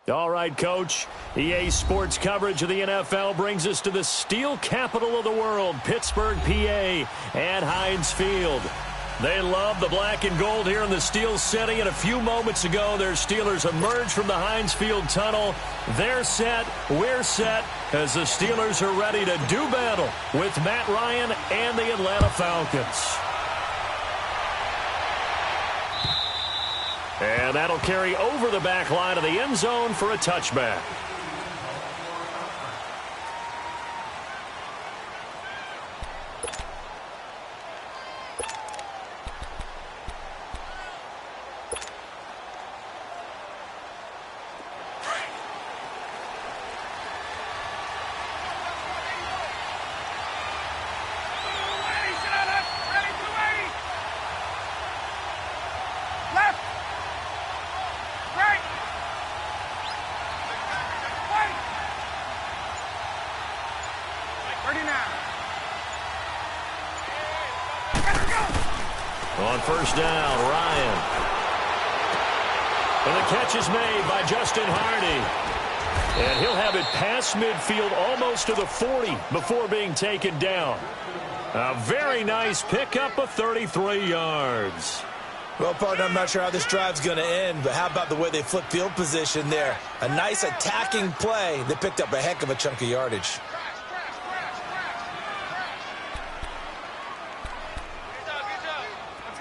All right, Coach. EA Sports coverage of the NFL brings us to the steel capital of the world, Pittsburgh, PA, at Heinz Field. They love the black and gold here in the Steel City, and a few moments ago, their Steelers emerged from the Heinz Field tunnel. They're set, we're set, as the Steelers are ready to do battle with Matt Ryan and the Atlanta Falcons. And that'll carry over the back line of the end zone for a touchback. On first down, Ryan. And the catch is made by Justin Hardy. And he'll have it past midfield almost to the 40 before being taken down. A very nice pickup of 33 yards. Well, partner, I'm not sure how this drive's going to end, but how about the way they flip field position there? A nice attacking play. They picked up a heck of a chunk of yardage.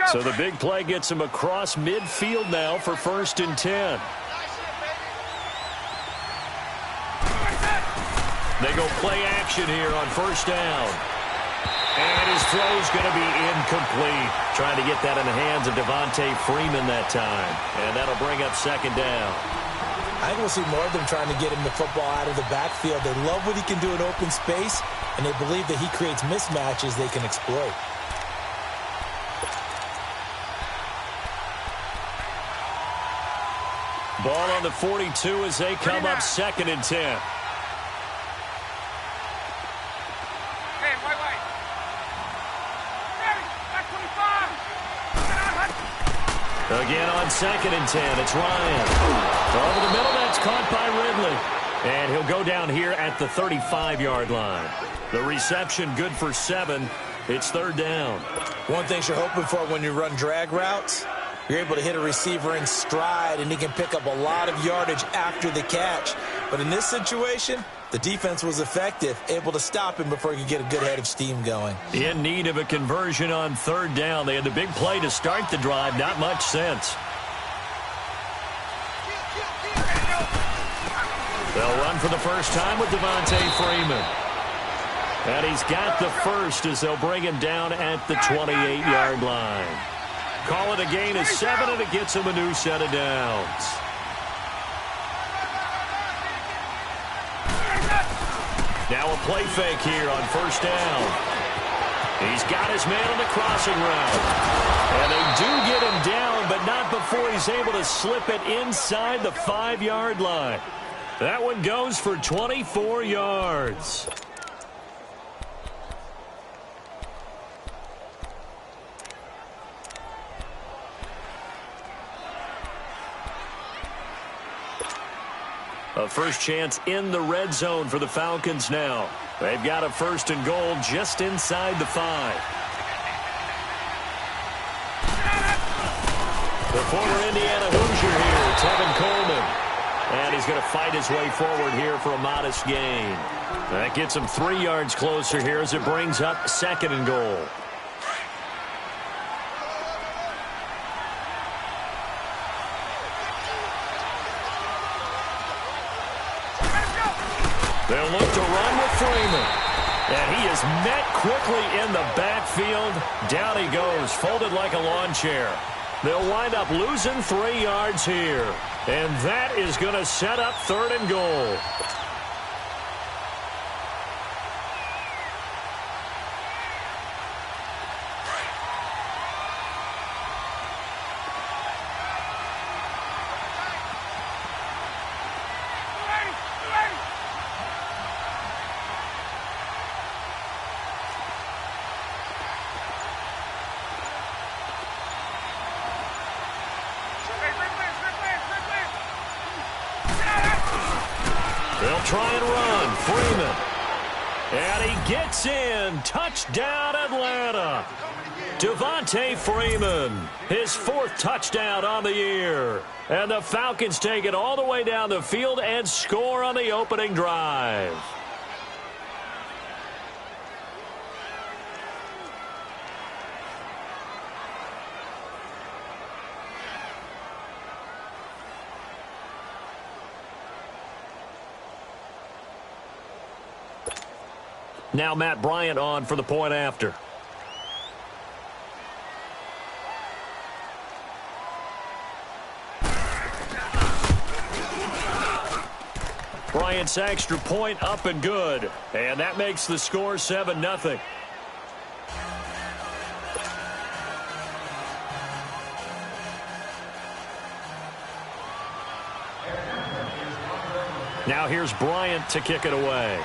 So the big play gets him across midfield now for 1st and 10. They go play action here on first down. And his throw's going to be incomplete. Trying to get that in the hands of Devontae Freeman that time. And that'll bring up 2nd down. I think we'll see more of them trying to get him the football out of the backfield. They love what he can do in open space, and they believe that he creates mismatches they can exploit. Ball on the 42 as they come up 2nd and 10. Again on 2nd and 10, it's Ryan. Over the middle, that's caught by Ridley. And he'll go down here at the 35-yard line. The reception good for 7. It's 3rd down. One thing you're hoping for when you run drag routes, you're able to hit a receiver in stride, and he can pick up a lot of yardage after the catch. But in this situation, the defense was effective, able to stop him before he could get a good head of steam going. In need of a conversion on 3rd down. They had the big play to start the drive. Not much sense. They'll run for the first time with Devontae Freeman. And he's got the first as they'll bring him down at the 28-yard line. Call it a gain of 7, and it gets him a new set of downs. Now a play fake here on first down. He's got his man on the crossing route. And they do get him down, but not before he's able to slip it inside the 5-yard line. That one goes for 24 yards. A first chance in the red zone for the Falcons now. They've got a 1st and goal just inside the 5. The former Indiana Hoosier here, Tevin Coleman. And he's going to fight his way forward here for a modest gain. That gets him 3 yards closer here as it brings up 2nd and goal. They'll look to run with Freeman. And he is met quickly in the backfield. Down he goes, folded like a lawn chair. They'll wind up losing 3 yards here. And that is going to set up 3rd and goal. They'll try and run. Freeman. And he gets in. Touchdown, Atlanta. Devontae Freeman, his 4th touchdown on the year. And the Falcons take it all the way down the field and score on the opening drive. Now Matt Bryant on for the point after. Bryant's extra point up and good. And that makes the score 7-0. Now here's Bryant to kick it away.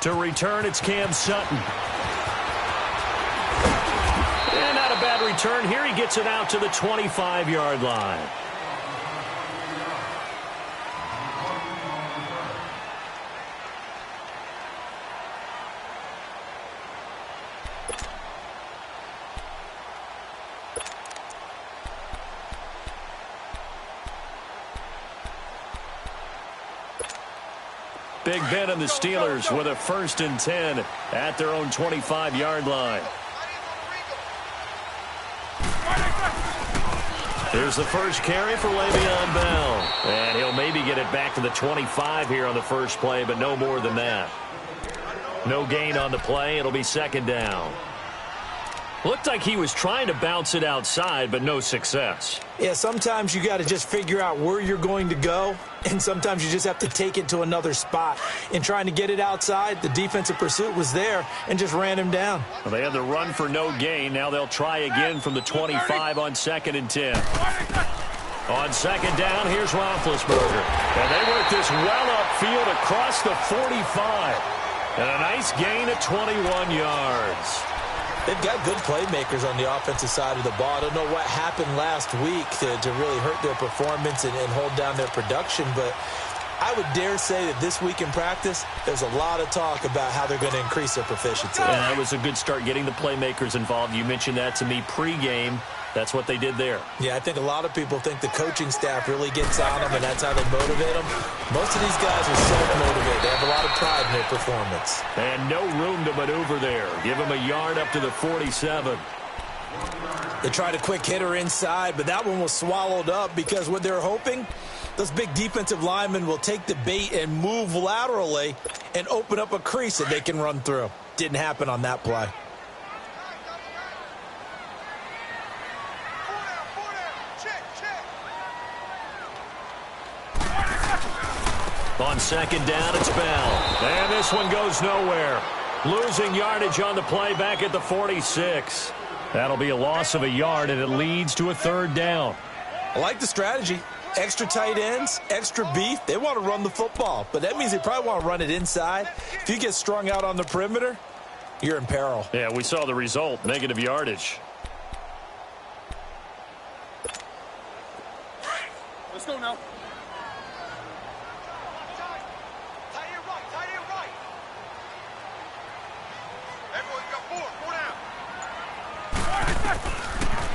To return, it's Cam Sutton. And not a bad return. Here he gets it out to the 25-yard line. Big Ben and the Steelers with a 1st and 10 at their own 25-yard line. Here's the first carry for Le'Veon Bell. And he'll maybe get it back to the 25 here on the first play, but no more than that. No gain on the play. It'll be 2nd down. Looked like he was trying to bounce it outside, but no success. Yeah, sometimes you got to just figure out where you're going to go, and sometimes you just have to take it to another spot. In trying to get it outside, the defensive pursuit was there and just ran him down. Well, they had the run for no gain. Now they'll try again from the 25 on 2nd and 10. On 2nd down, here's Roethlisberger. And they work this well upfield across the 45. And a nice gain of 21 yards. They've got good playmakers on the offensive side of the ball. I don't know what happened last week to really hurt their performance and hold down their production, but I would dare say that this week in practice, there's a lot of talk about how they're going to increase their proficiency. And that was a good start getting the playmakers involved. You mentioned that to me pregame. That's what they did there. Yeah, I think a lot of people think the coaching staff really gets on them, and that's how they motivate them. Most of these guys are self-motivated. They have a lot of pride in their performance. And no room to maneuver there. Give them a yard up to the 47. They tried a quick hitter inside, but that one was swallowed up because what they're hoping, those big defensive linemen will take the bait and move laterally and open up a crease that they can run through. Didn't happen on that play. On 2nd down, it's Bell. And this one goes nowhere. Losing yardage on the play back at the 46. That'll be a loss of a yard, and it leads to a 3rd down. I like the strategy. Extra tight ends, extra beef. They want to run the football, but that means they probably want to run it inside. If you get strung out on the perimeter, you're in peril. Yeah, we saw the result, negative yardage. Let's go now.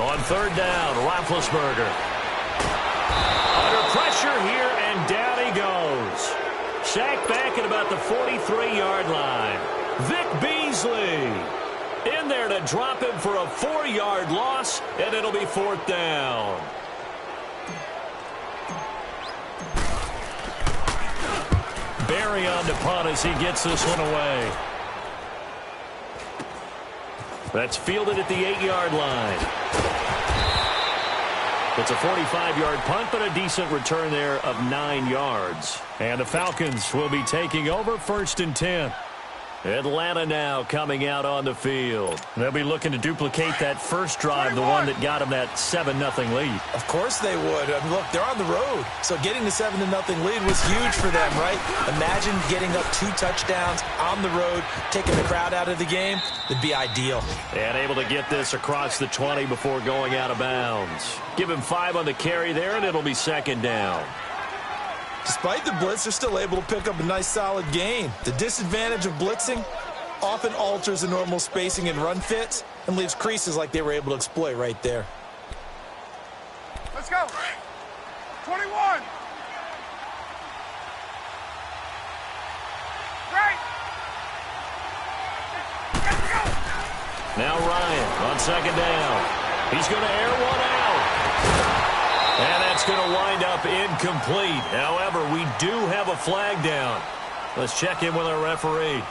On 3rd down, Roethlisberger. Under pressure here, and down he goes. Sacked back at about the 43-yard line. Vic Beasley in there to drop him for a 4-yard loss, and it'll be 4th down. Barry on the punt as he gets this one away. That's fielded at the 8-yard line. It's a 45-yard punt, but a decent return there of 9 yards. And the Falcons will be taking over 1st and 10. Atlanta now coming out on the field. They'll be looking to duplicate that first drive, the one that got them that 7-0 lead. Of course they would. I mean, look, they're on the road. So getting the 7-0 lead was huge for them, right? Imagine getting up 2 touchdowns on the road, taking the crowd out of the game. That'd be ideal. And able to get this across the 20 before going out of bounds. Give him 5 on the carry there, and it'll be second down. Despite the blitz, they're still able to pick up a nice, solid gain. The disadvantage of blitzing often alters the normal spacing and run fits and leaves creases like they were able to exploit right there. Let's go. 21. Right. Let's go. Now Ryan on second down. He's going to air one out. And that's going to wind up incomplete. However, we do have a flag down. Let's check in with our referee.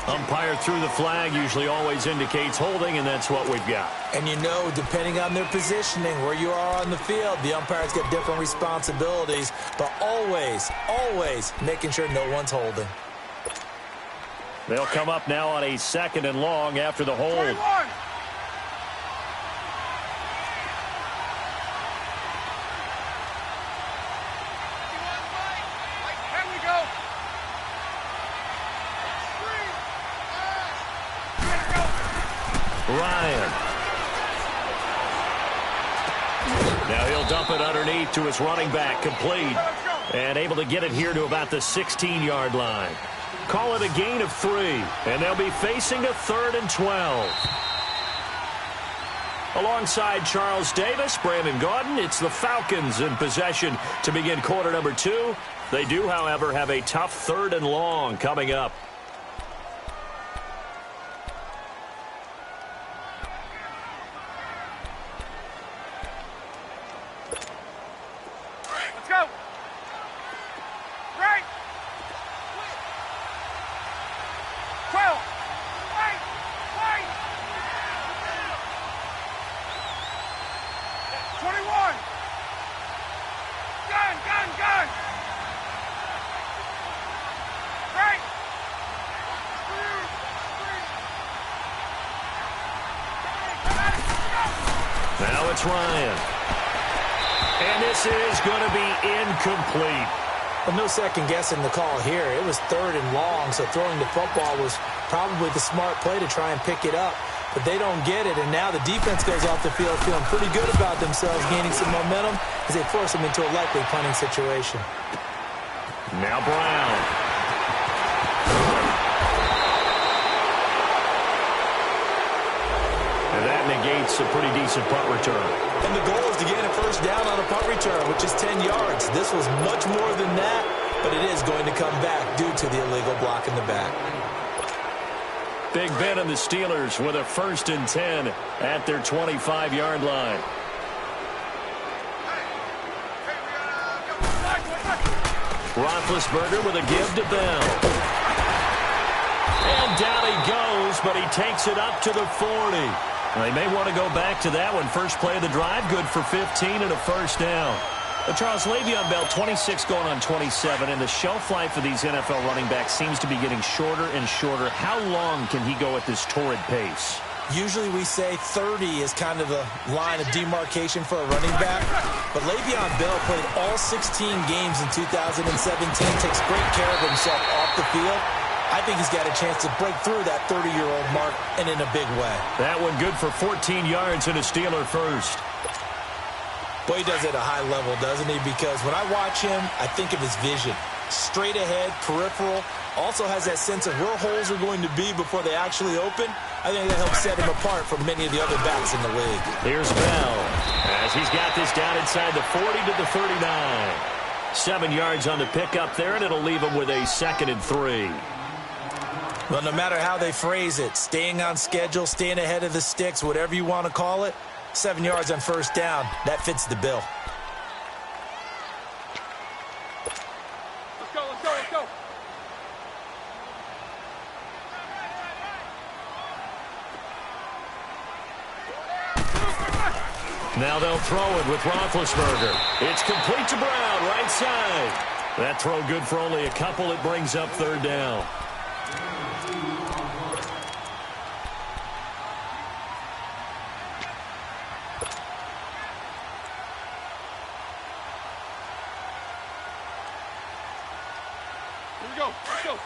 Umpire threw the flag, usually always indicates holding, and that's what we've got. And you know, depending on their positioning, where you are on the field, the umpire's got different responsibilities, but always, always making sure no one's holding. They'll come up now on a 2nd and long after the hold. 21. Ryan. Now he'll dump it underneath to his running back, complete. And able to get it here to about the 16-yard line. Call it a gain of 3, and they'll be facing a 3rd and 12. Alongside Charles Davis, Brandon Gaudin, it's the Falcons in possession to begin quarter number 2. They do, however, have a tough 3rd and long coming up. Now it's Ryan. And this is going to be incomplete. Well, no second guessing the call here. It was 3rd and long, so throwing the football was probably the smart play to try and pick it up. But they don't get it, and now the defense goes off the field feeling pretty good about themselves, gaining some momentum as they force them into a likely punting situation. Now Brown. And that negates a pretty decent punt return. And the goal is to gain a first down on a punt return, which is 10 yards. This was much more than that, but it is going to come back due to the illegal block in the back. Big Ben and the Steelers with a 1st and 10 at their 25-yard line. Roethlisberger with a give to Bell. And down he goes, but he takes it up to the 40. They may want to go back to that one. First play of the drive, good for 15 and a first down. But Charles, Le'Veon Bell, 26 going on 27, and the shelf life of these NFL running backs seems to be getting shorter and shorter. How long can he go at this torrid pace? Usually we say 30 is kind of the line of demarcation for a running back. But Le'Veon Bell played all 16 games in 2017, takes great care of himself off the field. I think he's got a chance to break through that 30-year-old mark, and in a big way. That one good for 14 yards and a Steeler first. Boy, he does it at a high level, doesn't he? Because when I watch him, I think of his vision. Straight ahead, peripheral, also has that sense of where holes are going to be before they actually open. I think that helps set him apart from many of the other backs in the league. Here's Bell as he's got this down inside the 40 to the 39. 7 yards on the pickup there, and it'll leave him with a 2nd and 3. Well, no matter how they phrase it, staying on schedule, staying ahead of the sticks, whatever you want to call it, 7 yards on first down, that fits the bill. Let's go, let's go, let's go. Now they'll throw it with Roethlisberger. It's complete to Brown, right side. That throw good for only a couple. It brings up 3rd down. go. Let's go.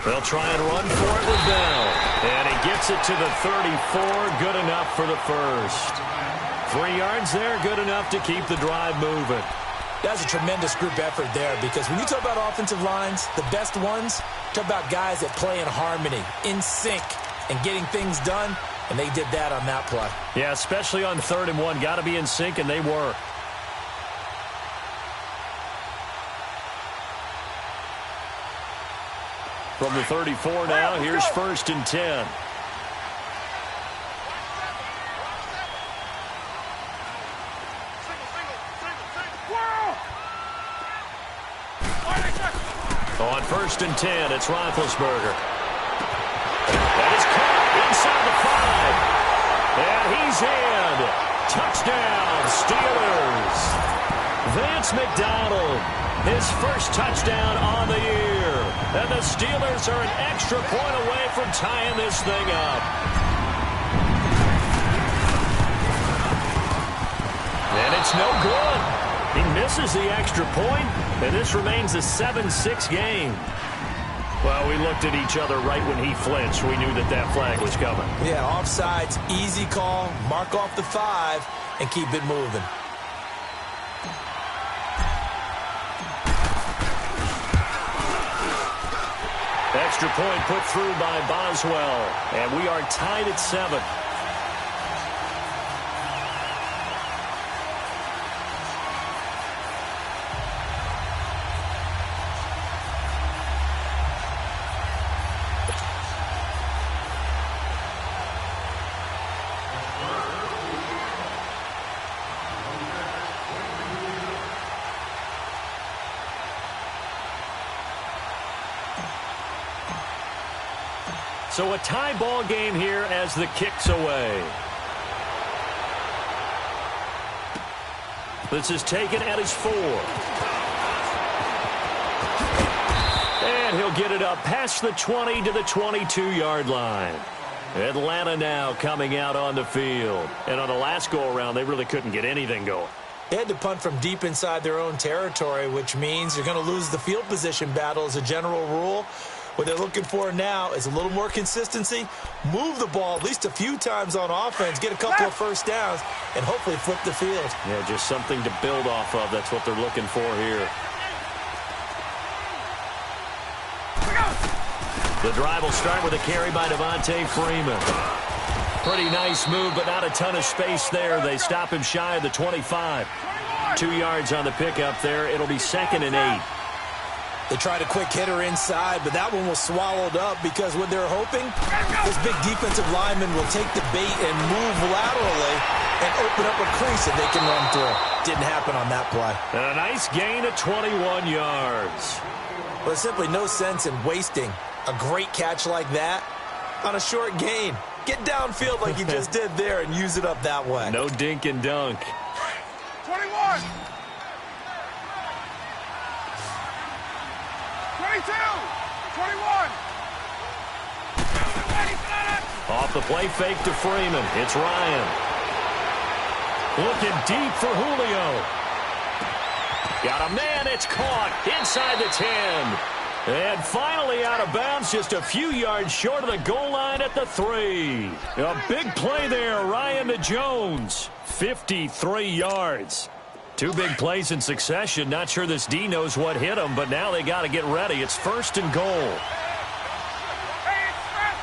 They'll try and run for it with Bell. And he gets it to the 34. Good enough for the first. 3 yards there, good enough to keep the drive moving. That's a tremendous group effort there, because when you talk about offensive lines, the best ones, talk about guys that play in harmony, in sync, and getting things done, and they did that on that play. Yeah, especially on 3rd and 1. Got to be in sync, and they were. From the 34 now, here's 1st and 10. On 1st and 10, it's Roethlisberger. That is caught inside the 5. And he's in. Touchdown, Steelers. Vance McDonald, his first touchdown on the year. And the Steelers are an extra point away from tying this thing up. And it's no good. He misses the extra point, and this remains a 7-6 game. Well, we looked at each other right when he flinched. We knew that that flag was coming. Yeah, offsides, easy call, mark off the 5, and keep it moving. Extra point put through by Boswell, and we are tied at 7. So a tie ball game here as the kick's away. This is taken at his 4. And he'll get it up past the 20 to the 22-yard line. Atlanta now coming out on the field. And on the last go-around, they really couldn't get anything going. They had to punt from deep inside their own territory, which means you're going to lose the field position battle as a general rule. What they're looking for now is a little more consistency, move the ball at least a few times on offense, get a couple of first downs, and hopefully flip the field. Yeah, just something to build off of. That's what they're looking for here. The drive will start with a carry by Devontae Freeman. Pretty nice move, but not a ton of space there. They stop him shy of the 25. 2 yards on the pickup there. It'll be 2nd and 8. They tried a quick hitter inside, but that one was swallowed up because what they're hoping, this big defensive lineman will take the bait and move laterally and open up a crease that they can run through. Didn't happen on that play. And a nice gain of 21 yards. But simply no sense in wasting a great catch like that on a short gain. Get downfield like you just did there and use it up that way. No dink and dunk. 21. 22, 21. Off the play fake to Freeman. It's Ryan. Looking deep for Julio. Got a man. It's caught inside the 10. And finally out of bounds, just a few yards short of the goal line at the 3. A big play there, Ryan to Jones. 53 yards. 2 big plays in succession. Not sure this D knows what hit him, but now they got to get ready. It's 1st and goal. Hey, express.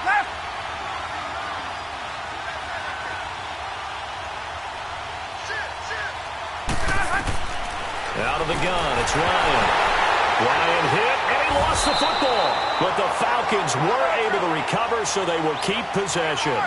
Left. Out of the gun, it's Ryan. Ryan hit, and he lost the football. But the Falcons were able to recover, so they will keep possession.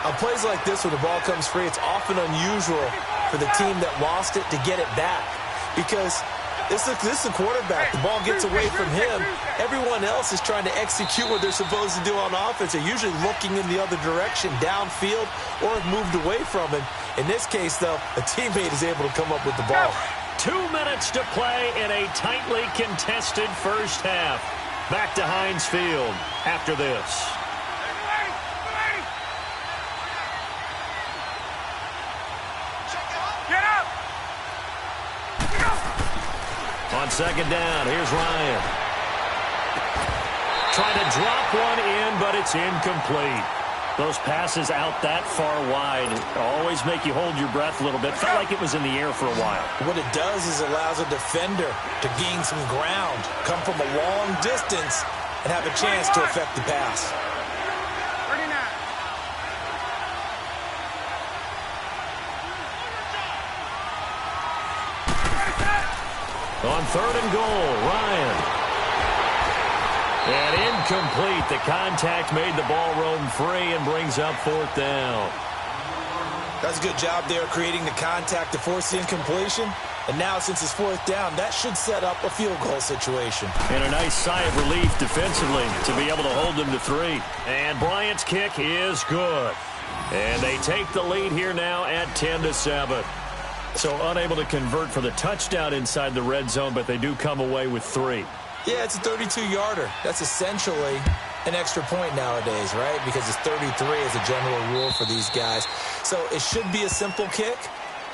On plays like this, when the ball comes free, it's often unusual for the team that lost it to get it back. Because this is the quarterback. The ball gets away from him. Everyone else is trying to execute what they're supposed to do on offense. They're usually looking in the other direction, downfield, or have moved away from him. In this case, though, a teammate is able to come up with the ball. 2 minutes to play in a tightly contested first half. Back to Heinz Field after this. second down. Here's Ryan. Trying to drop one in, but it's incomplete. Those passes out that far wide always make you hold your breath a little bit. Felt like it was in the air for a while. What it does is allows a defender to gain some ground, come from a long distance, and have a chance to affect the pass. 39. On third and goal, Ryan. And incomplete. The contact made the ball roam free and brings up fourth down. That's a good job there creating the contact to force the incompletion. And now, since it's fourth down, that should set up a field goal situation. And a nice sigh of relief defensively to be able to hold them to 3. And Bryant's kick is good. And they take the lead here now at 10-7. So unable to convert for the touchdown inside the red zone, but they do come away with 3. Yeah, it's a 32-yarder. That's essentially an extra point nowadays, right? Because it's 33 as a general rule for these guys. So it should be a simple kick.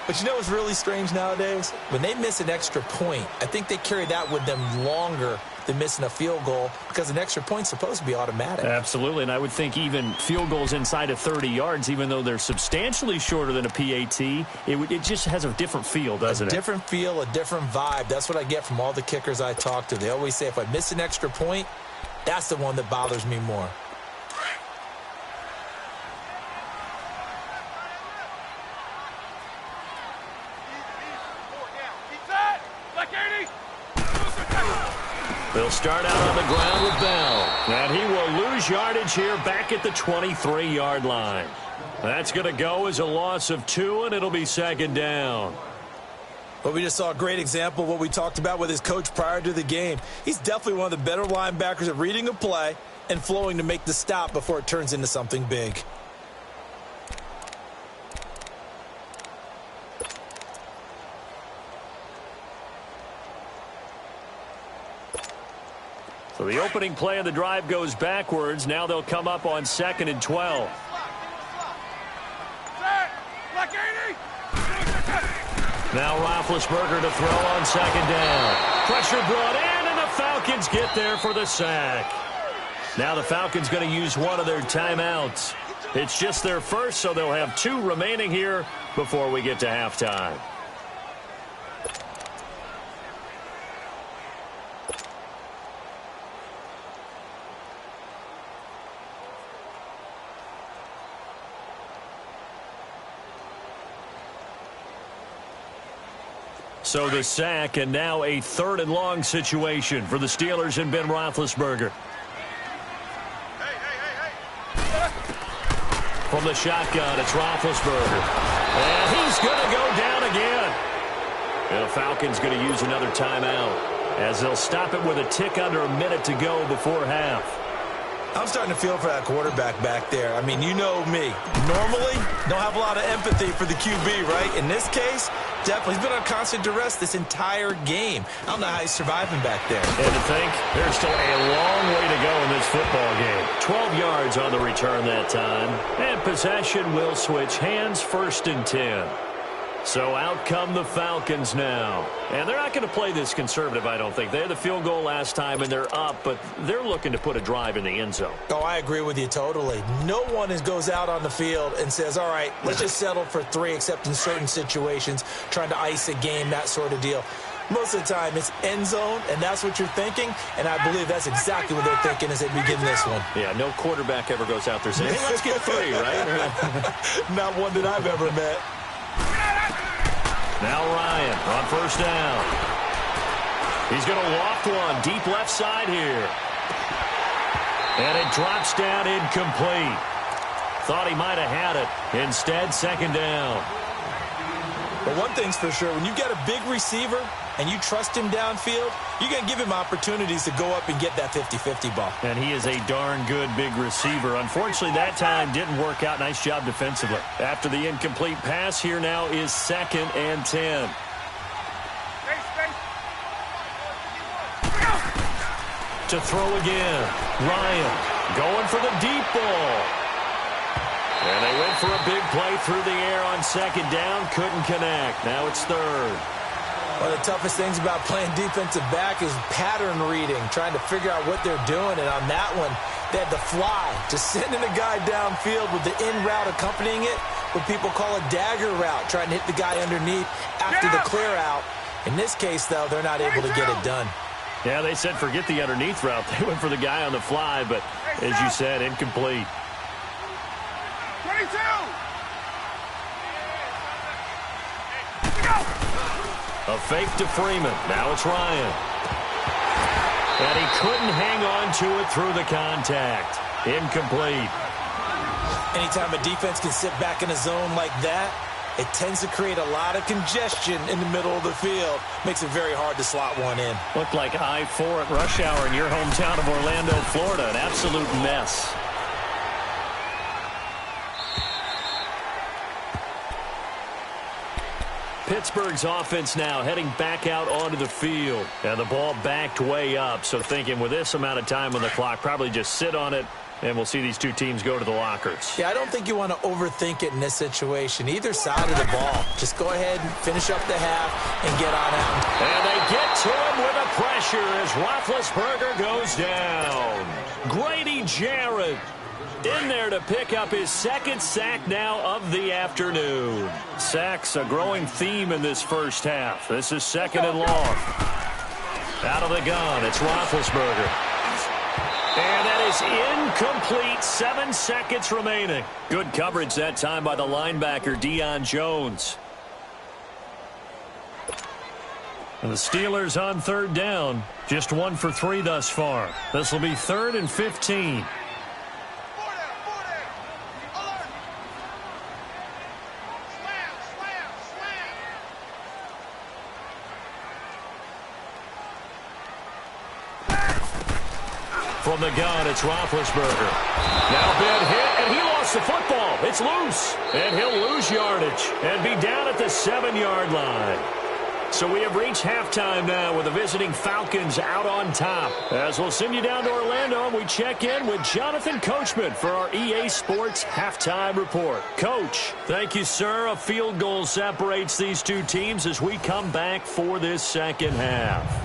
But you know what's really strange nowadays? When they miss an extra point, I think they carry that with them longer than missing a field goal because an extra point's supposed to be automatic. Absolutely, and I would think even field goals inside of 30 yards, even though they're substantially shorter than a PAT, it just has a different feel, doesn't it? A different feel, a different vibe. That's what I get from all the kickers I talk to. They always say if I miss an extra point, that's the one that bothers me more. They'll start out on the ground with Bell. And he will lose yardage here back at the 23-yard line. That's going to go as a loss of 2, and it'll be second down. Well, we just saw a great example of what we talked about with his coach prior to the game. He's definitely one of the better linebackers at reading a play and flowing to make the stop before it turns into something big. So the opening play of the drive goes backwards. Now they'll come up on 2nd and 12. Now Roethlisberger to throw on 2nd down. Pressure brought in, and the Falcons get there for the sack. Now the Falcons going to use one of their timeouts. It's just their first, so they'll have 2 remaining here before we get to halftime. So the sack, and now a 3rd and long situation for the Steelers and Ben Roethlisberger. From the shotgun, it's Roethlisberger. And he's going to go down again. And the Falcons going to use another timeout as they'll stop it with a tick under a minute to go before half. I'm starting to feel for that quarterback back there. I mean, you know me. Normally, don't have a lot of empathy for the QB, right? In this case, definitely. He's been on constant duress this entire game. I don't know how he's surviving back there. And to think, there's still a long way to go in this football game. 12 yards on the return that time. And possession will switch hands, 1st and 10. So out come the Falcons now. And they're not going to play this conservative, I don't think. They had the field goal last time, and they're up, but they're looking to put a drive in the end zone. Oh, I agree with you totally. No one goes out on the field and says, all right, let's just settle for 3, except in certain situations, trying to ice a game, that sort of deal. Most of the time, it's end zone, and that's what you're thinking, and I believe that's exactly what they're thinking as they begin this one. Yeah, no quarterback ever goes out there saying, hey, let's get 3, right? Not one that I've ever met. Now Ryan on 1st down. He's going to loft one deep left side here. And it drops down incomplete. Thought he might have had it. Instead, 2nd down. But one thing's for sure, when you've got a big receiver and you trust him downfield, you're going to give him opportunities to go up and get that 50-50 ball. And he is a darn good big receiver. Unfortunately, that time didn't work out. Nice job defensively. After the incomplete pass, here now is 2nd and 10. To throw again. Ryan going for the deep ball. And they went for a big play through the air on 2nd down. Couldn't connect. Now it's 3rd. One of the toughest things about playing defensive back is pattern reading, trying to figure out what they're doing. And on that one, they had to fly, just sending a guy downfield with the in route accompanying it, what people call a dagger route, trying to hit the guy underneath after the clear out. In this case, though, they're not able to get it done. Yeah, they said forget the underneath route. They went for the guy on the fly, but as you said, incomplete. 22. A fake to Freeman. Now it's Ryan. And he couldn't hang on to it through the contact. Incomplete. Anytime a defense can sit back in a zone like that, it tends to create a lot of congestion in the middle of the field. Makes it very hard to slot one in. Looked like I-4 at rush hour in your hometown of Orlando, Florida. An absolute mess. Pittsburgh's offense now heading back out onto the field. And the ball backed way up. So thinking with this amount of time on the clock, probably just sit on it, and we'll see these two teams go to the lockers. Yeah, I don't think you want to overthink it in this situation. Either side of the ball. Just go ahead and finish up the half and get on out. And they get to him with a pressure as Roethlisberger goes down. Grady Jarrett in there to pick up his second sack now of the afternoon. Sacks a growing theme in this first half. This is second and long. Out of the gun, it's Roethlisberger. And that is incomplete. 7 seconds remaining. Good coverage that time by the linebacker, Deion Jones. And the Steelers on third down. Just 1 for 3 thus far. This will be 3rd and 15. From the gun, it's Roethlisberger. Now big hit, and he lost the football. It's loose, and he'll lose yardage and be down at the 7-yard line. So we have reached halftime now with the visiting Falcons out on top. As we'll send you down to Orlando, and we check in with Jonathan Coachman for our EA Sports Halftime Report. Coach, thank you, sir. A field goal separates these two teams as we come back for this second half.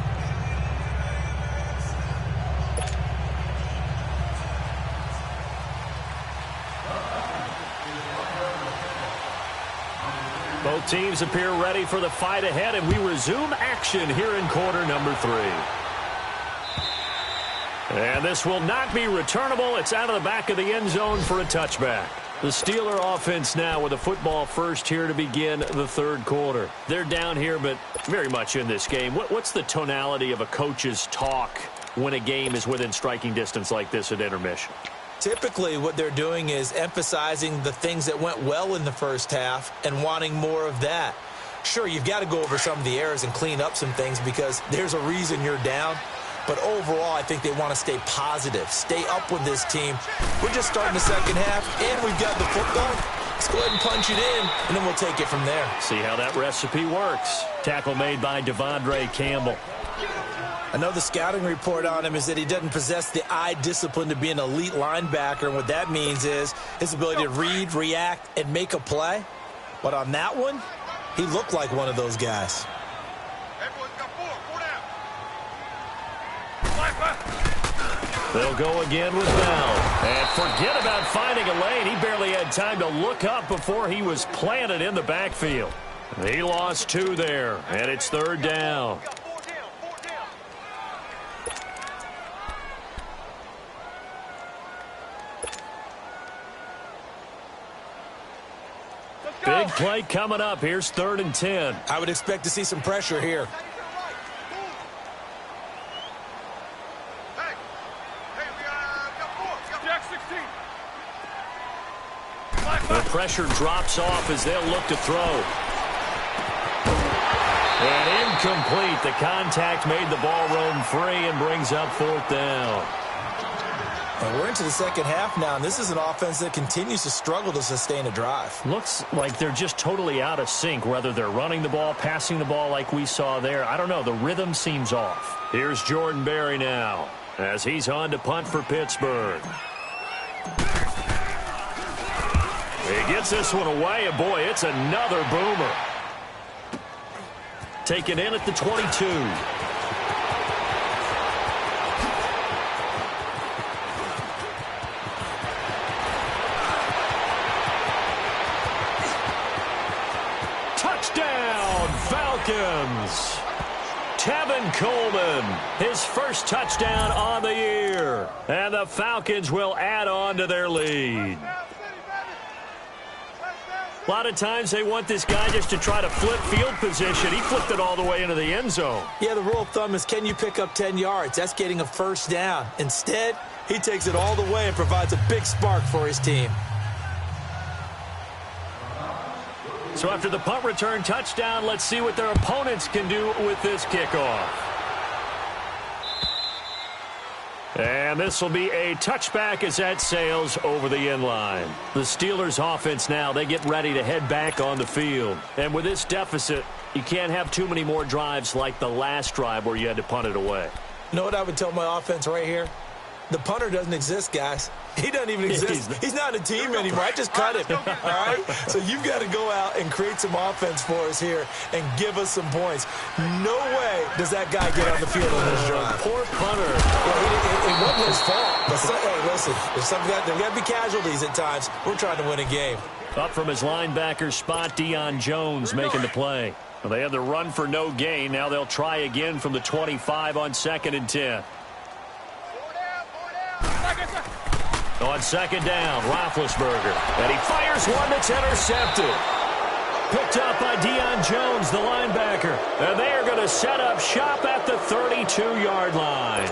Both teams appear ready for the fight ahead, and we resume action here in quarter number 3. And this will not be returnable. It's out of the back of the end zone for a touchback. The Steeler offense now with the football first here to begin the third quarter. They're down here, but very much in this game. What's the tonality of a coach's talk when a game is within striking distance like this at intermission? Typically, what they're doing is emphasizing the things that went well in the first half and wanting more of that. Sure, you've got to go over some of the errors and clean up some things because there's a reason you're down. But overall, I think they want to stay positive, stay up with this team. We're just starting the second half, and we've got the football. Let's go ahead and punch it in, and then we'll take it from there. See how that recipe works. Tackle made by Devondre Campbell. I know the scouting report on him is that he doesn't possess the eye discipline to be an elite linebacker, and what that means is his ability to read, react, and make a play. But on that one, he looked like one of those guys. They'll go again with Bell. And forget about finding a lane. He barely had time to look up before he was planted in the backfield. He lost 2 there, and it's third down. Big play coming up. Here's 3rd and 10. I would expect to see some pressure here. The pressure drops off as they'll look to throw. And incomplete. The contact made the ball roam free and brings up 4th down. And we're into the second half now, and this is an offense that continues to struggle to sustain a drive. Looks like they're just totally out of sync, whether they're running the ball, passing the ball like we saw there. I don't know. The rhythm seems off. Here's Jordan Berry now as he's on to punt for Pittsburgh. He gets this one away, and boy, it's another boomer. Taken in at the 22. Touchdown, Falcons! Tevin Coleman, his first touchdown on the year. And the Falcons will add on to their lead. A lot of times they want this guy just to try to flip field position. He flipped it all the way into the end zone. Yeah, the rule of thumb is, can you pick up 10 yards? That's getting a first down. Instead, he takes it all the way and provides a big spark for his team. So after the punt return touchdown, let's see what their opponents can do with this kickoff. And this will be a touchback as that sails over the end line. The Steelers offense now, they get ready to head back on the field. And with this deficit, you can't have too many more drives like the last drive where you had to punt it away. You know what I would tell my offense right here? The punter doesn't exist, guys. He doesn't even exist. He's not a team anymore. I just cut him, all right? So you've got to go out and create some offense for us here and give us some points. No way does that guy get on the field on this drive. Poor punter. Well, it wasn't his fault. But hey, listen, there's got to be casualties at times. We're trying to win a game. Up from his linebacker spot, Deion Jones making the play. Well, they had the run for no gain. Now they'll try again from the 25 on 2nd and 10. On 2nd down, Roethlisberger. And he fires one that's intercepted. Picked up by Deion Jones, the linebacker. And they are going to set up shop at the 32-yard line.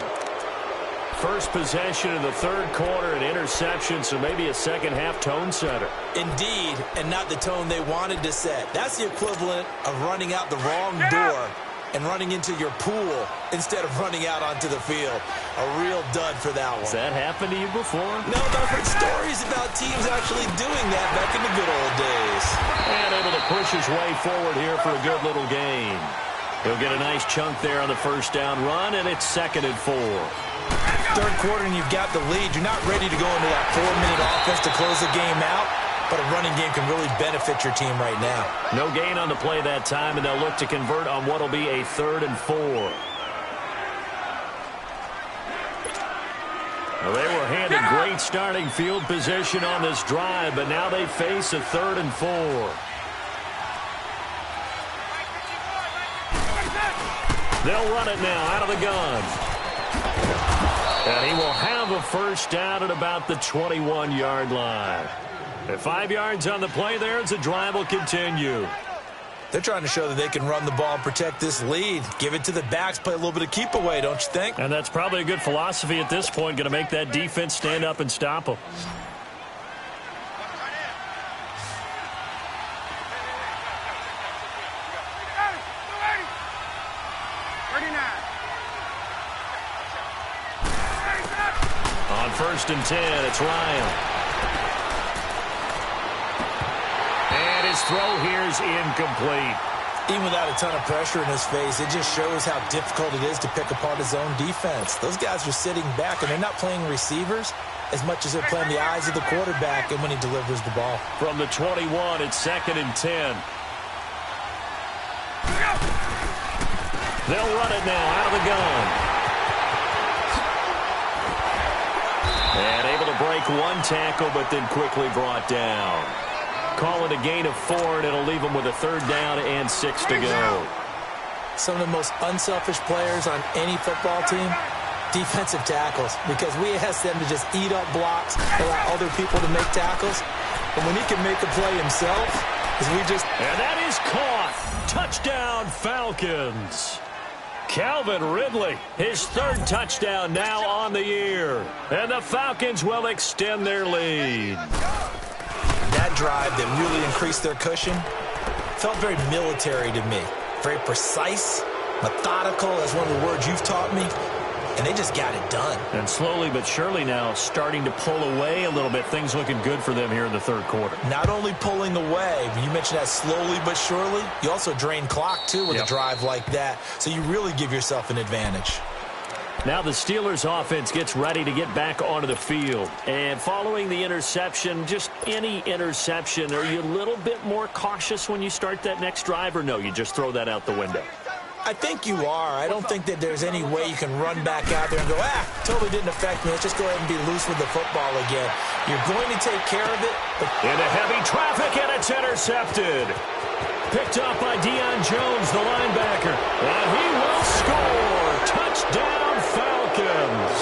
First possession in the third quarter, an interception, so maybe a second-half tone setter. Indeed, and not the tone they wanted to set. That's the equivalent of running out the wrong door and running into your pool instead of running out onto the field. A real dud for that one. Has that happened to you before? No, but I've heard stories about teams actually doing that back in the good old days. And able to push his way forward here for a good little gain. He'll get a nice chunk there on the first down run, and it's 2nd and 4. Third quarter, and you've got the lead. You're not ready to go into that 4-minute offense to close the game out. But a running game can really benefit your team right now. No gain on the play that time, and they'll look to convert on what will be a 3rd and 4. Well, they were handed great starting field position on this drive, but now they face a 3rd and 4. They'll run it now out of the gun. And he will have a first down at about the 21-yard line. At 5 yards on the play there as the drive will continue. They're trying to show that they can run the ball and protect this lead. Give it to the backs, play a little bit of keep away, don't you think? And that's probably a good philosophy at this point, going to make that defense stand up and stop them. On 1st and 10, it's Ryan. And his throw here is incomplete. Even without a ton of pressure in his face, it just shows how difficult it is to pick apart his own defense. Those guys are sitting back, and they're not playing receivers as much as they're playing the eyes of the quarterback and when he delivers the ball. From the 21, it's 2nd and 10. They'll run it now out of the gun. And able to break one tackle, but then quickly brought down. Call it a gain of 4, and it'll leave them with a 3rd down and 6 to go. Some of the most unselfish players on any football team, defensive tackles, because we ask them to just eat up blocks, allow other people to make tackles. And when he can make a play himself, And that is caught. Touchdown, Falcons. Calvin Ridley, his 3rd touchdown now on the year. And the Falcons will extend their lead. That drive that really increased their cushion felt very military to me. Very precise, methodical, that's one of the words you've taught me. And they just got it done. And slowly but surely now starting to pull away a little bit. Things looking good for them here in the 3rd quarter. Not only pulling away, but you mentioned that slowly but surely. You also drain clock, too, with a drive like that. So you really give yourself an advantage. Now the Steelers offense gets ready to get back onto the field. And following the interception, just any interception, are you a little bit more cautious when you start that next drive, or no, you just throw that out the window? I think you are. I don't think that there's any way you can run back out there and go, totally didn't affect me. Let's just go ahead and be loose with the football again. You're going to take care of it. But into heavy traffic, and it's intercepted. Picked up by Deion Jones, the linebacker. And he will score. Touchdown, Falcons.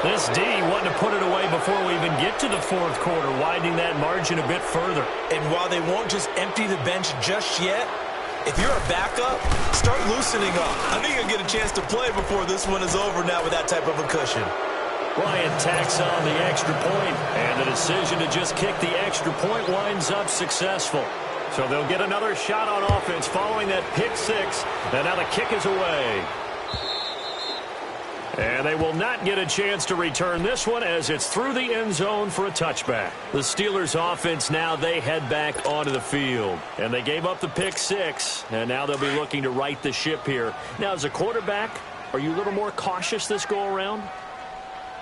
This D wanted to put it away before we even get to the fourth quarter, widening that margin a bit further. And while they won't just empty the bench just yet, if you're a backup, start loosening up. I think you'll get a chance to play before this one is over now with that type of a cushion. Bryant tacks on the extra point, and the decision to just kick the extra point winds up successful. So they'll get another shot on offense following that pick six, and now the kick is away. And they will not get a chance to return this one as it's through the end zone for a touchback. The Steelers offense now, they head back onto the field. And they gave up the pick six, and now they'll be looking to right the ship here. Now, as a quarterback, are you a little more cautious this go-around?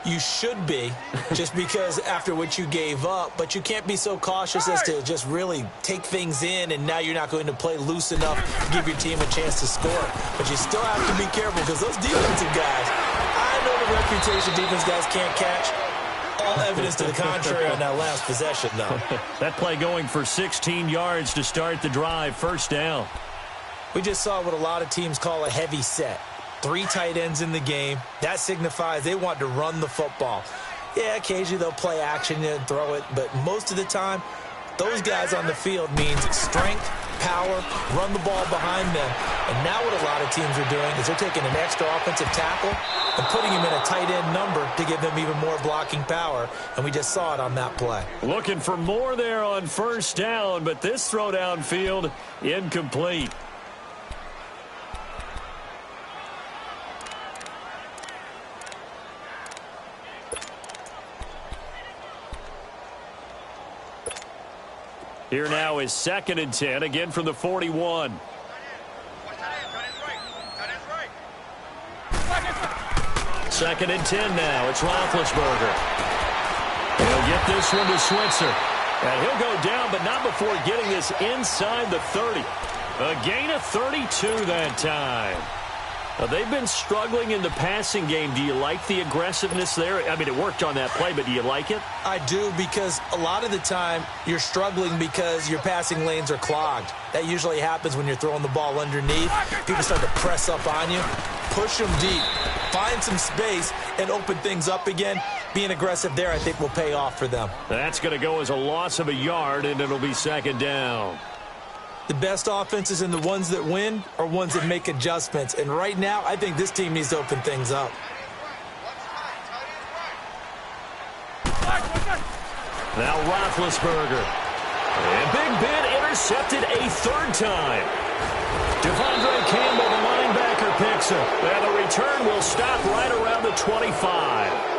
You should be, just because after what you gave up, but you can't be so cautious as to just really take things in, and now you're not going to play loose enough to give your team a chance to score. But you still have to be careful because those defensive guys, I know the reputation defense guys can't catch. All evidence to the contrary on that last possession, though. That play going for 16 yards to start the drive, first down. We just saw what a lot of teams call a heavy set. 3 tight ends in the game. That signifies they want to run the football. Yeah, occasionally they'll play action and throw it, but most of the time, those guys on the field means strength, power, run the ball behind them. And now what a lot of teams are doing is they're taking an extra offensive tackle and putting him in a tight end number to give them even more blocking power, and we just saw it on that play. Looking for more there on first down, but this throw downfield incomplete. Here now is 2nd and 10, again from the 41. Second and 10 now. It's Roethlisberger. He'll get this one to Switzer. And he'll go down, but not before getting this inside the 30. A gain of 32 that time. They've been struggling in the passing game. Do you like the aggressiveness there? I mean, it worked on that play, but do you like it? I do, because a lot of the time you're struggling because your passing lanes are clogged. That usually happens when you're throwing the ball underneath. People start to press up on you. Push them deep. Find some space and open things up again. Being aggressive there, I think, will pay off for them. That's going to go as a loss of a yard, and it'll be 2nd down. The best offenses and the ones that win are ones that make adjustments. And right now, I think this team needs to open things up. Now Roethlisberger. And Big Ben intercepted a 3rd time. Devondre Campbell, the linebacker, picks him. And the return will stop right around the 25.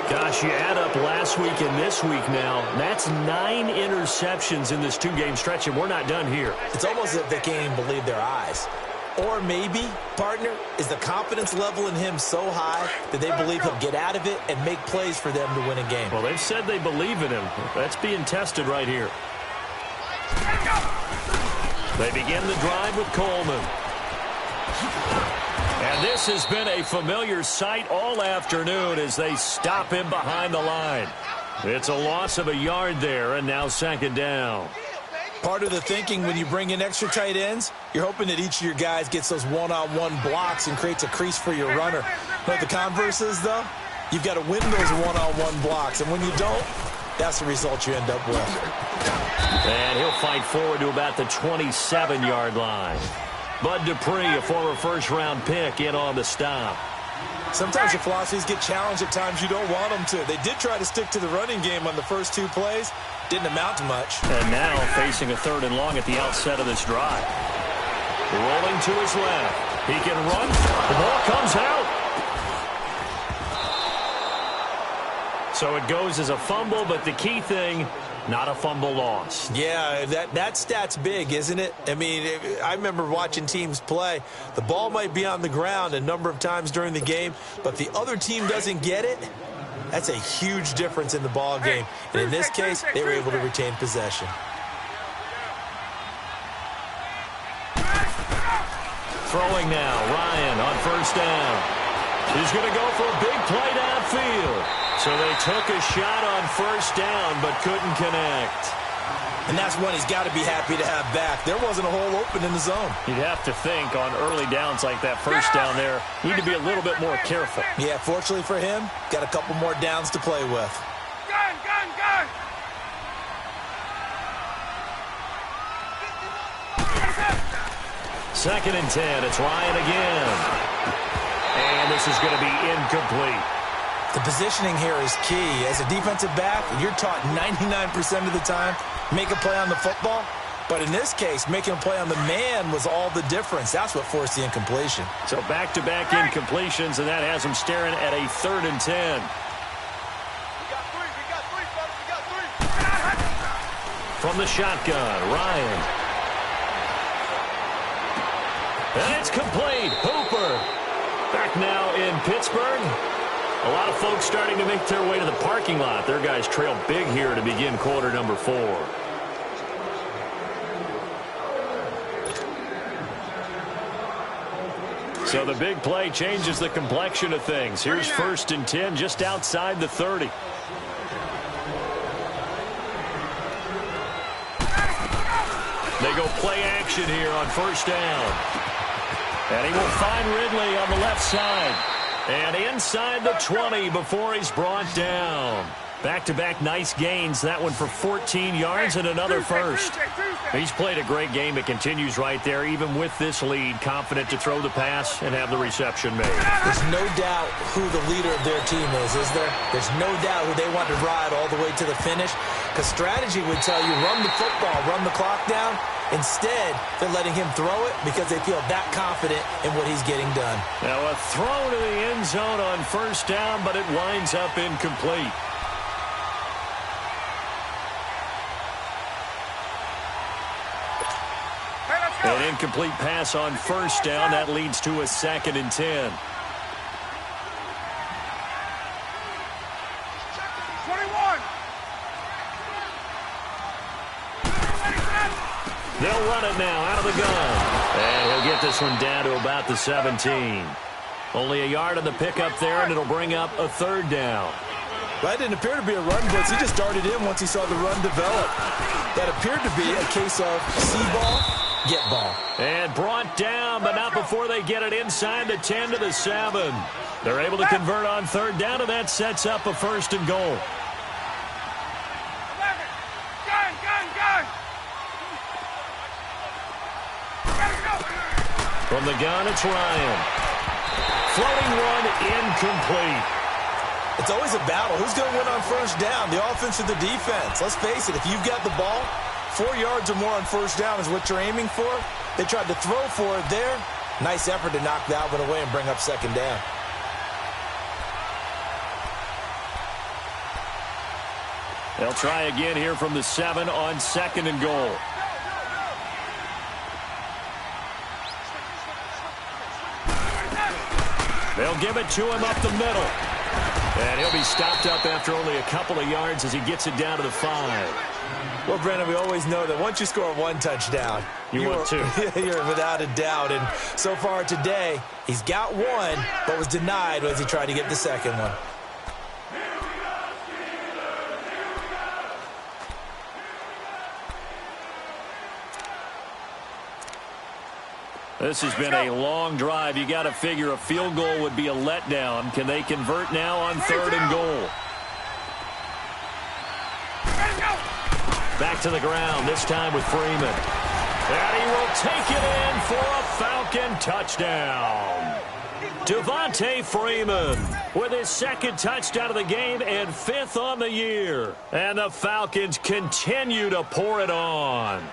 Gosh, you add up last week and this week now, that's 9 interceptions in this 2-game stretch, and we're not done here. It's almost as if they can't even believe their eyes. Or maybe, partner, is the confidence level in him so high that they believe he'll get out of it and make plays for them to win a game. Well, they've said they believe in him. That's being tested right here. They begin the drive with Coleman. And this has been a familiar sight all afternoon as they stop him behind the line. It's a loss of a yard there, and now 2nd down. Part of the thinking when you bring in extra tight ends, you're hoping that each of your guys gets those one-on-one blocks and creates a crease for your runner. But the converse is, though, you've got to win those one-on-one blocks. And when you don't, that's the result you end up with. And he'll fight forward to about the 27-yard line. Bud Dupree, a former first-round pick, in on the stop. Sometimes your philosophies get challenged at times you don't want them to. They did try to stick to the running game on the first 2 plays. Didn't amount to much. And now facing a 3rd and long at the outset of this drive. Rolling to his left. He can run. The ball comes out. So it goes as a fumble, but the key thing, not a fumble loss. Yeah, that stat's big, isn't it? I mean, I remember watching teams play. The ball might be on the ground a number of times during the game, but if the other team doesn't get it, that's a huge difference in the ball game. And in this case, they were able to retain possession. Throwing now, Ryan on first down. He's going to go for a big play downfield. So they took a shot on first down but couldn't connect. And that's one he's got to be happy to have back. There wasn't a hole open in the zone. You'd have to think on early downs like that first down there, need to be a little bit more careful. Yeah, fortunately for him, got a couple more downs to play with. Gun, gun, gun! Second and 10, it's Ryan again. And this is going to be incomplete. The positioning here is key. As a defensive back, you're taught 99% of the time, make a play on the football. But in this case, making a play on the man was all the difference. That's what forced the incompletion. So back-to-back incompletions, and that has him staring at a 3rd and 10. We got three, fellas, we got three. From the shotgun, Ryan. And it's complete. Hooper. Back now in Pittsburgh. A lot of folks starting to make their way to the parking lot. Their guys trail big here to begin quarter number 4. So the big play changes the complexion of things. Here's 1st and 10 just outside the 30. They go play action here on first down. And he will find Ridley on the left side. And inside the 20 before he's brought down. Back-to-back nice gains. That one for 14 yards and another first. He's played a great game. It continues right there, even with this lead. Confident to throw the pass and have the reception made. There's no doubt who the leader of their team is there? There's no doubt who they want to ride all the way to the finish. Because strategy would tell you, run the football, run the clock down. Instead, they're letting him throw it because they feel that confident in what he's getting done. Now a throw to the end zone on first down, but it winds up incomplete. An incomplete pass on first down. That leads to a 2nd and 10. 21. They'll run it now out of the gun. And he'll get this one down to about the 17. Only a yard on the pickup there, and it'll bring up a 3rd down. That didn't appear to be a run blitz. He just darted in once he saw the run develop. That appeared to be a case of see ball, get ball. And brought down, but not before they get it inside the 10 to the 7. They're able to convert on 3rd down, and that sets up a 1st and goal. 11. Gun, gun, gun. From the gun, it's Ryan. Floating one, incomplete. It's always a battle. Who's going to win on first down, the offense or the defense? Let's face it, if you've got the ball, 4 yards or more on first down is what you're aiming for. They tried to throw for it there. Nice effort to knock that one away and bring up 2nd down. They'll try again here from the 7 on 2nd and goal. They'll give it to him up the middle. And he'll be stopped up after only a couple of yards as he gets it down to the 5. Well, Brandon, we always know that once you score 1 touchdown, you're 2. You're without a doubt. And so far today, he's got 1, but was denied as he tried to get the 2nd one. This has been a long drive. You got to figure a field goal would be a letdown. Can they convert now on 3rd and goal? Back to the ground, this time with Freeman. And he will take it in for a Falcon touchdown. Devontae Freeman with his 2nd touchdown of the game and 5th on the year. And the Falcons continue to pour it on.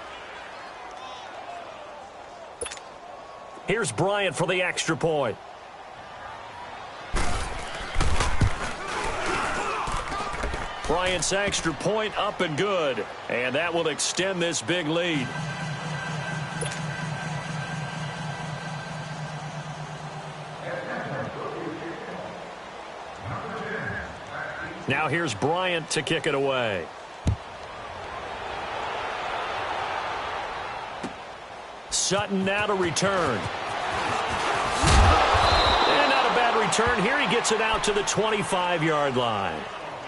Here's Bryant for the extra point. Bryant's extra point up and good. And that will extend this big lead. Now here's Bryant to kick it away. Sutton now to return. return here. He gets it out to the 25-yard line.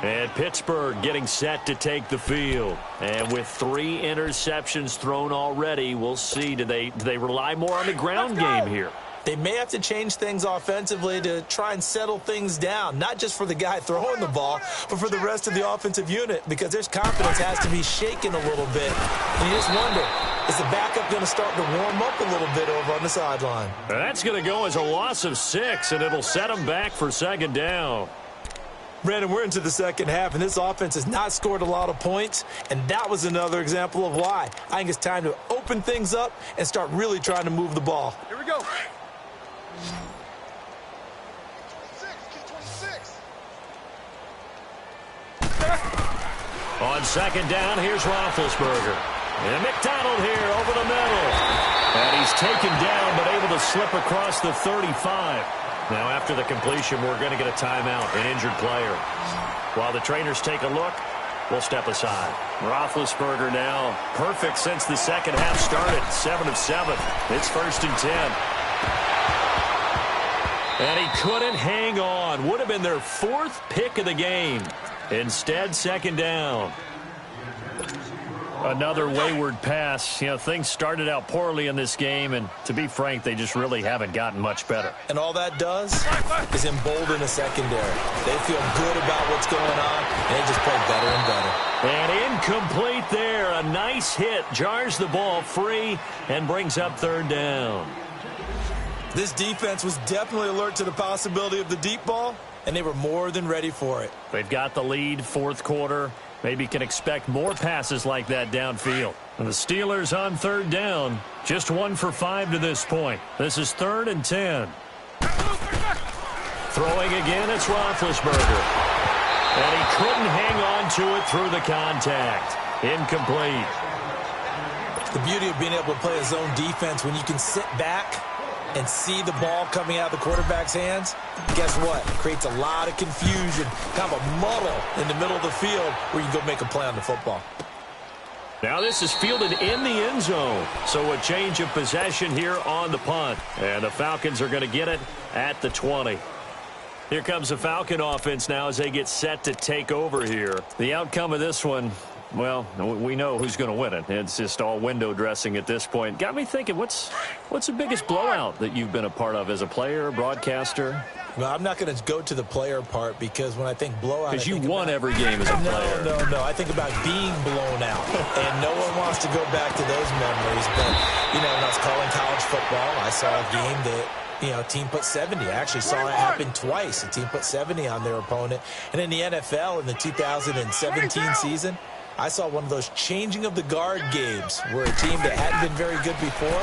And Pittsburgh getting set to take the field. And with 3 interceptions thrown already, we'll see. Do they rely more on the ground game here? They may have to change things offensively to try and settle things down, not just for the guy throwing the ball, but for the rest of the offensive unit, because their confidence has to be shaken a little bit. And you just wonder, is the backup going to start to warm up a little bit over on the sideline? That's going to go as a loss of 6, and it'll set them back for second down. Brandon, we're into the second half, and this offense has not scored a lot of points, and that was another example of why. I think it's time to open things up and start really trying to move the ball. Here we go. On second down, here's Roethlisberger. And McDonald here over the middle. And he's taken down, but able to slip across the 35. Now, after the completion, we're going to get a timeout, an injured player. While the trainers take a look, we'll step aside. Roethlisberger now perfect since the second half started. 7 of 7. It's 1st and 10. And he couldn't hang on. Would have been their 4th pick of the game. Instead, second down. Another wayward pass. You know, things started out poorly in this game, and to be frank, they just really haven't gotten much better. And all that does is embolden a secondary. They feel good about what's going on, and they just play better and better. And incomplete there. A nice hit. Jars the ball free and brings up 3rd down. This defense was definitely alert to the possibility of the deep ball, and they were more than ready for it. They've got the lead, 4th quarter. Maybe can expect more passes like that downfield. And the Steelers on 3rd down. Just 1 for 5 to this point. This is 3rd and 10. Throwing again, it's Roethlisberger. And he couldn't hang on to it through the contact. Incomplete. The beauty of being able to play a zone defense when you can sit back and see the ball coming out of the quarterback's hands, guess what? It creates a lot of confusion, kind of a muddle in the middle of the field where you can go make a play on the football. Now this is fielded in the end zone. So a change of possession here on the punt. And the Falcons are going to get it at the 20. Here comes the Falcon offense now as they get set to take over here. The outcome of this one, well, we know who's going to win it. It's just all window dressing at this point. Got me thinking, what's the biggest blowout that you've been a part of as a player, broadcaster? Well, I'm not going to go to the player part because when I think blowout, because you won every game as a player. No. I think about being blown out, and no one wants to go back to those memories. But, you know, when I was calling college football, I saw a game that, you know, a team put 70. I actually saw it happen twice. A team put 70 on their opponent. And in the NFL in the 2017 season, I saw one of those changing of the guard games where a team that hadn't been very good before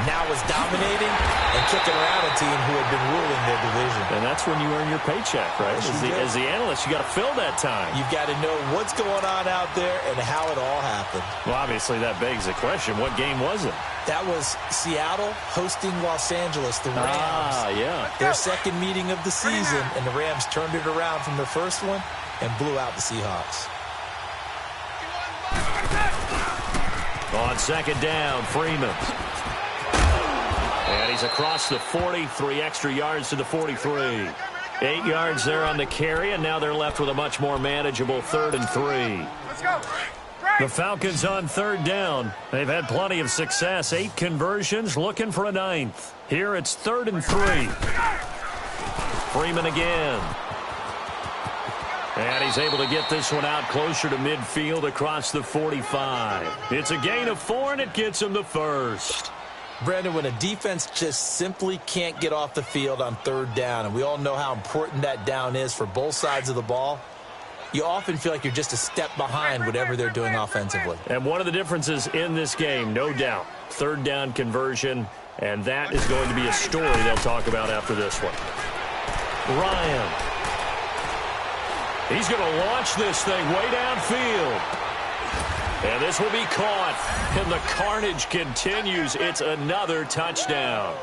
now was dominating and kicking around a team who had been ruling their division. And that's when you earn your paycheck, right? As the analyst, you got to fill that time. You've got to know what's going on out there and how it all happened. Well, obviously that begs the question, what game was it? That was Seattle hosting Los Angeles, the Rams. Ah, yeah. Their second meeting of the season, and the Rams turned it around from their first one and blew out the Seahawks. On second down, Freeman. And he's across the 40, 3 extra yards to the 43. 8 yards there on the carry, and now they're left with a much more manageable 3rd and 3. Let's go. The Falcons on 3rd down. They've had plenty of success. 8 conversions, looking for a 9th. Here it's 3rd and 3. Freeman again. And he's able to get this one out closer to midfield across the 45. It's a gain of 4, and it gets him the first. Brandon, when a defense just simply can't get off the field on 3rd down, and we all know how important that down is for both sides of the ball, you often feel like you're just a step behind whatever they're doing offensively. And one of the differences in this game, no doubt, 3rd down conversion, and that is going to be a story they'll talk about after this one. Ryan. He's going to launch this thing way downfield. And this will be caught. And the carnage continues. It's another touchdown.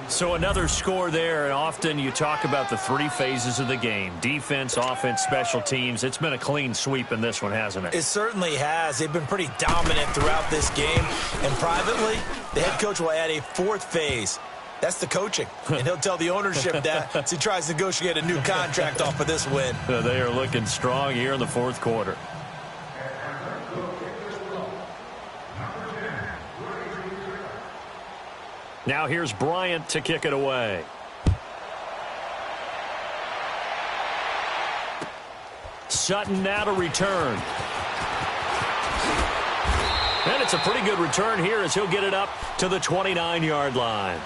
So another score there. And often you talk about the 3 phases of the game. Defense, offense, special teams. It's been a clean sweep in this one, hasn't it? It certainly has. They've been pretty dominant throughout this game. And privately, the head coach will add a 4th phase. That's the coaching. And he'll tell the ownership that as he tries to negotiate a new contract off of this win. They are looking strong here in the fourth quarter. Now here's Bryant to kick it away. Sutton now to return. And it's a pretty good return here as he'll get it up to the 29-yard line.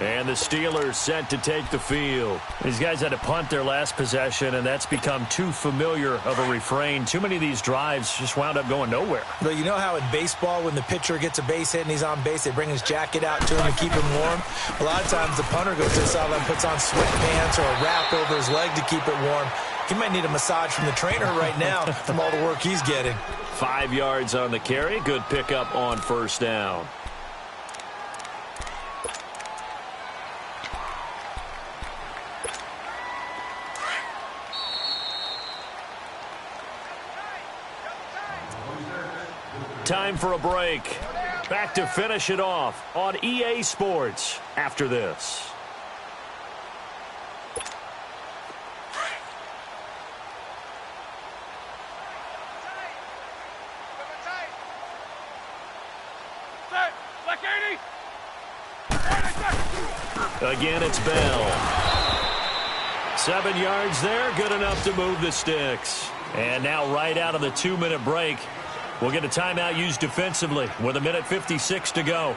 And the Steelers set to take the field. These guys had to punt their last possession, and that's become too familiar of a refrain. Too many of these drives just wound up going nowhere. But you know how in baseball, when the pitcher gets a base hit and he's on base, they bring his jacket out to him to keep him warm? A lot of times the punter goes to the sideline, puts on sweatpants or a wrap over his leg to keep it warm. He might need a massage from the trainer right now from all the work he's getting. 5 yards on the carry. Good pickup on first down. Time for a break. Back to finish it off on EA Sports after this. Again, it's Bell. 7 yards there, good enough to move the sticks. And now right out of the 2-minute break, we'll get a timeout used defensively with 1:56 to go.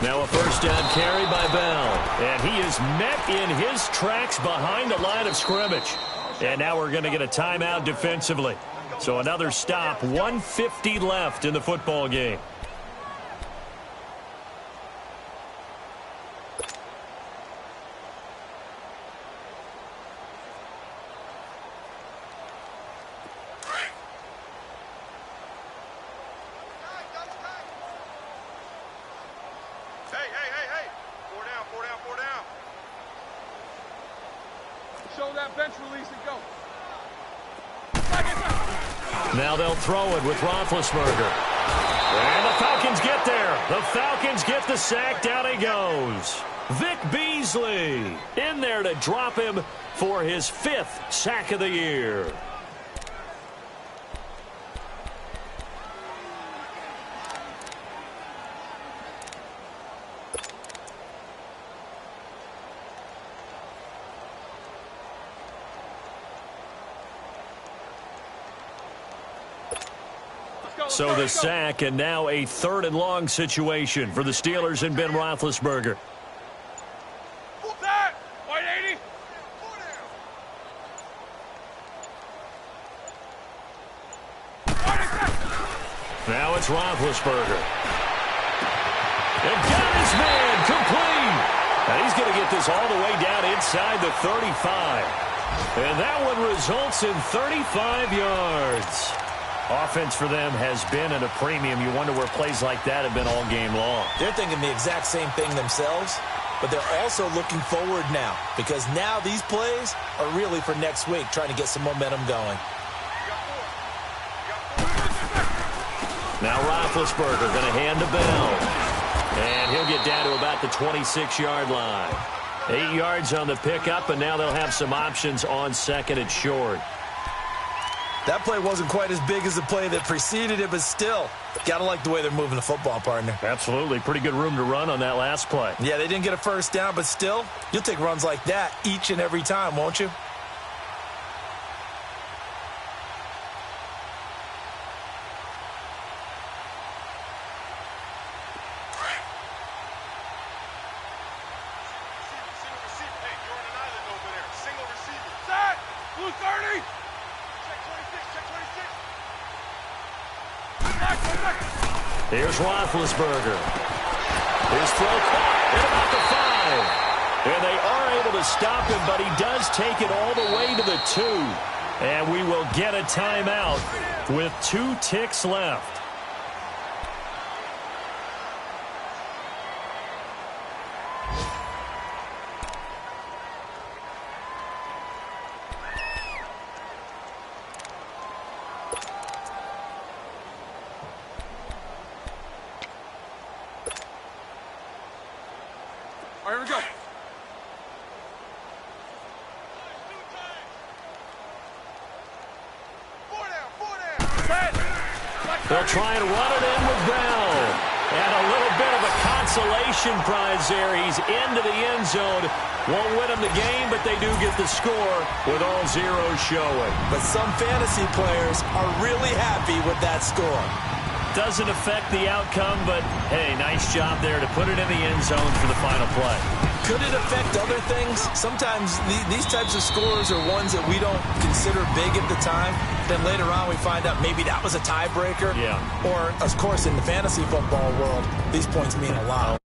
Now a first down carry by Bell. And he is met in his tracks behind the line of scrimmage. And now we're going to get a timeout defensively. So another stop, 1:50 left in the football game. Now they'll throw it with Roethlisberger. And the Falcons get there. The Falcons get the sack. Down he goes. Vic Beasley in there to drop him for his 5th sack of the year. So the sack, and now a 3rd and long situation for the Steelers and Ben Roethlisberger. Now it's Roethlisberger. And got his man complete. And he's going to get this all the way down inside the 35. And that one results in 35 yards. Offense for them has been at a premium. You wonder where plays like that have been all game long. They're thinking the exact same thing themselves, but they're also looking forward now because now these plays are really for next week, trying to get some momentum going. Now Roethlisberger going to hand to Bell. And he'll get down to about the 26-yard line. 8 yards on the pickup, and now they'll have some options on 2nd and short. That play wasn't quite as big as the play that preceded it, but still, got to like the way they're moving the football, partner. Absolutely. Pretty good room to run on that last play. Yeah, they didn't get a first down, but still, you'll take runs like that each and every time, won't you? Here's Roethlisberger. His throw caught at about the 5. And they are able to stop him, but he does take it all the way to the 2. And we will get a timeout with 2 ticks left. here we go. They'll try and run it in with Bell. And a little bit of a consolation prize there. He's into the end zone. Won't win them the game, but they do get the score with all zeros showing. But some fantasy players are really happy with that score. Doesn't affect the outcome, but, hey, nice job there to put it in the end zone for the final play. Could it affect other things? Sometimes these types of scores are ones that we don't consider big at the time. Then later on we find out maybe that was a tiebreaker. Yeah. Or, of course, in the fantasy football world, these points mean a lot.